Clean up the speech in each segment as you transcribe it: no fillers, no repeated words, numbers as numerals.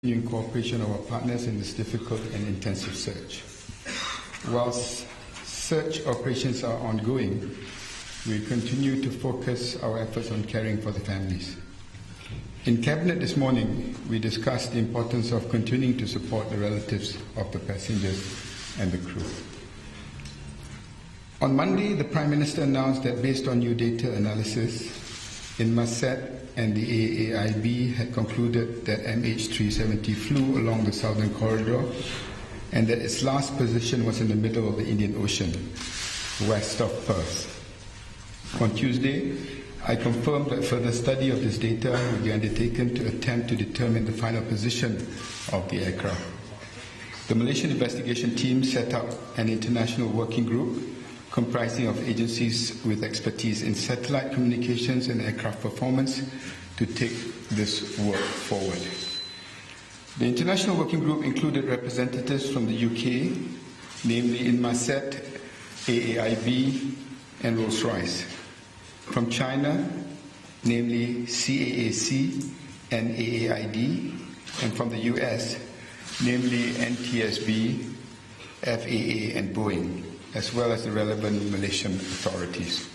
in cooperation of our partners in this difficult and intensive search. Whilst search operations are ongoing, we continue to focus our efforts on caring for the families. In Cabinet this morning, we discussed the importance of continuing to support the relatives of the passengers and the crew. On Monday, the Prime Minister announced that based on new data analysis, Inmarsat and the AAIB had concluded that MH370 flew along the southern corridor and that its last position was in the middle of the Indian Ocean, west of Perth. On Tuesday, I confirmed that further study of this data will be undertaken to attempt to determine the final position of the aircraft. The Malaysian investigation team set up an international working group comprising of agencies with expertise in satellite communications and aircraft performance to take this work forward. The international working group included representatives from the UK, namely Inmarsat, AAIB, and Rolls-Royce. From China, namely CAAC and AAID, and from the US, namely NTSB, FAA, and Boeing, as well as the relevant Malaysian authorities.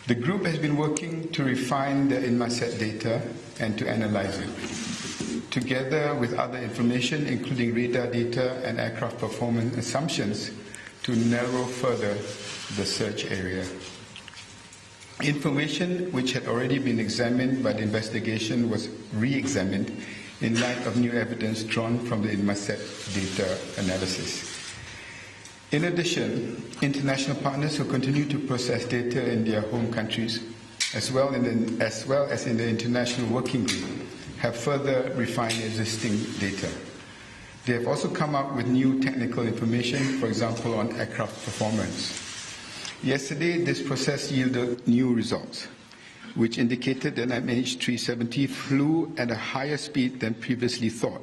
The group has been working to refine the Inmarsat data and to analyze it, together with other information, including radar data and aircraft performance assumptions, to narrow further the search area. Information which had already been examined by the investigation was re-examined in light of new evidence drawn from the Inmarsat data analysis. In addition, international partners who continue to process data in their home countries, as well as in the international working group, have further refined existing data. They have also come up with new technical information, for example, on aircraft performance. Yesterday, this process yielded new results, which indicated that MH370 flew at a higher speed than previously thought,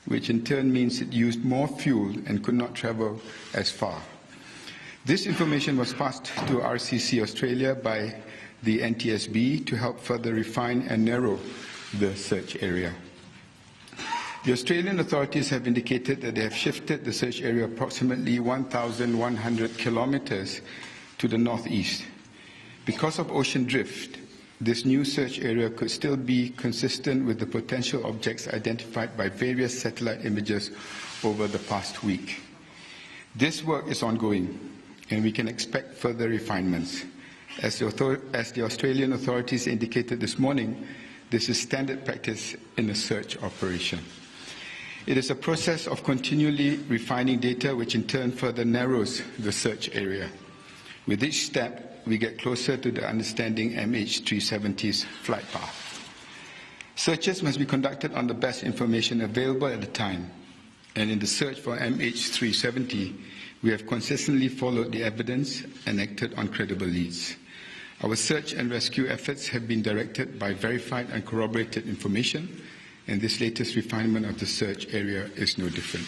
which in turn means it used more fuel and could not travel as far. This information was passed to RCC Australia by the NTSB to help further refine and narrow the search area. The Australian authorities have indicated that they have shifted the search area approximately 1,100 kilometers to the northeast. Because of ocean drift, this new search area could still be consistent with the potential objects identified by various satellite images over the past week. This work is ongoing, and we can expect further refinements. As the Australian authorities indicated this morning, this is standard practice in a search operation. It is a process of continually refining data, which in turn further narrows the search area. With each step, we get closer to the understanding MH370's flight path. Searches must be conducted on the best information available at the time, and in the search for MH370, we have consistently followed the evidence and acted on credible leads. Our search and rescue efforts have been directed by verified and corroborated information, and this latest refinement of the search area is no different.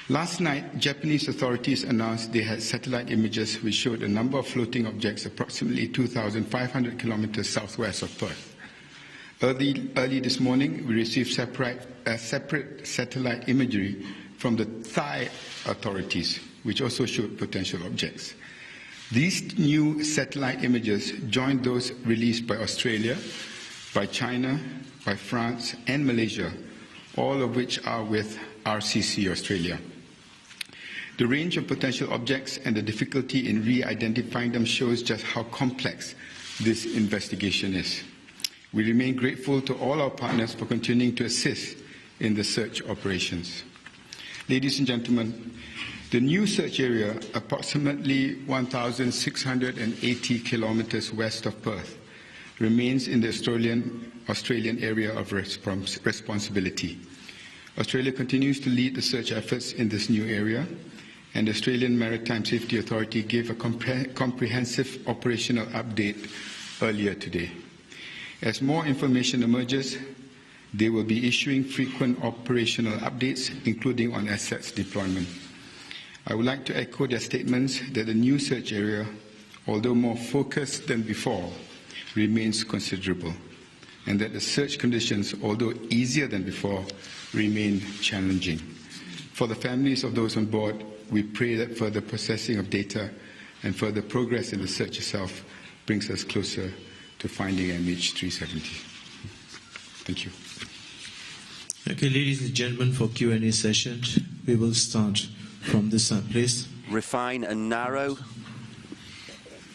Last night, Japanese authorities announced they had satellite images which showed a number of floating objects approximately 2,500 kilometers southwest of Perth. Early this morning, we received separate satellite imagery from the Thai authorities, which also showed potential objects. These new satellite images joined those released by Australia, by China, by France, and Malaysia, all of which are with RCC Australia. The range of potential objects and the difficulty in re-identifying them shows just how complex this investigation is. We remain grateful to all our partners for continuing to assist in the search operations. Ladies and gentlemen, the new search area, approximately 1,680 kilometers west of Perth, remains in the Australian area of responsibility. Australia continues to lead the search efforts in this new area, and the Australian Maritime Safety Authority gave a comprehensive operational update earlier today. As more information emerges, they will be issuing frequent operational updates, including on assets deployment. I would like to echo their statements that the new search area, although more focused than before, remains considerable. and that the search conditions, although easier than before, remain challenging. For the families of those on board, we pray that further processing of data and further progress in the search itself brings us closer to finding MH370. Thank you. Okay, ladies and gentlemen, for Q&A session, we will start from this side, please. Refine and narrow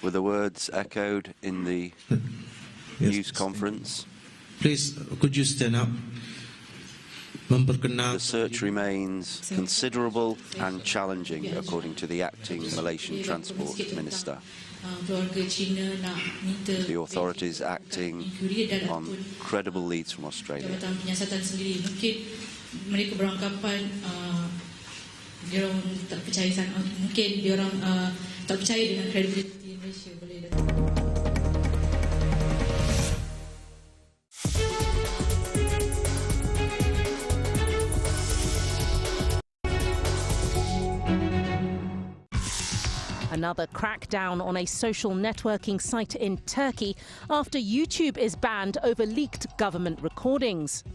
were the words echoed in the news conference. Please, could you stand up? The search remains considerable and challenging, according to the acting Malaysian Transport Minister. The authorities acting on credible leads from Australia. Another crackdown on a social networking site in Turkey after YouTube is banned over leaked government recordings.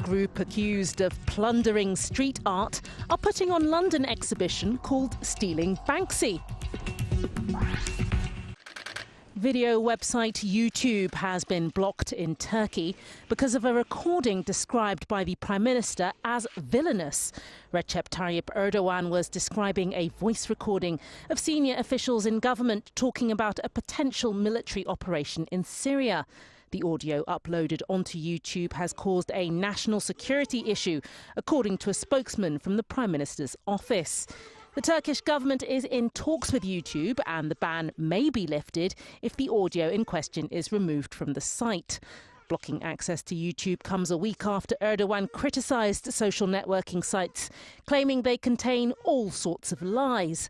Group accused of plundering street art are putting on London exhibition called Stealing Banksy. Video website YouTube has been blocked in Turkey because of a recording described by the Prime Minister as villainous. Recep Tayyip Erdogan was describing a voice recording of senior officials in government talking about a potential military operation in Syria. The audio uploaded onto YouTube has caused a national security issue, according to a spokesman from the Prime Minister's office. The Turkish government is in talks with YouTube, and the ban may be lifted if the audio in question is removed from the site. Blocking access to YouTube comes a week after Erdogan criticised social networking sites, claiming they contain all sorts of lies.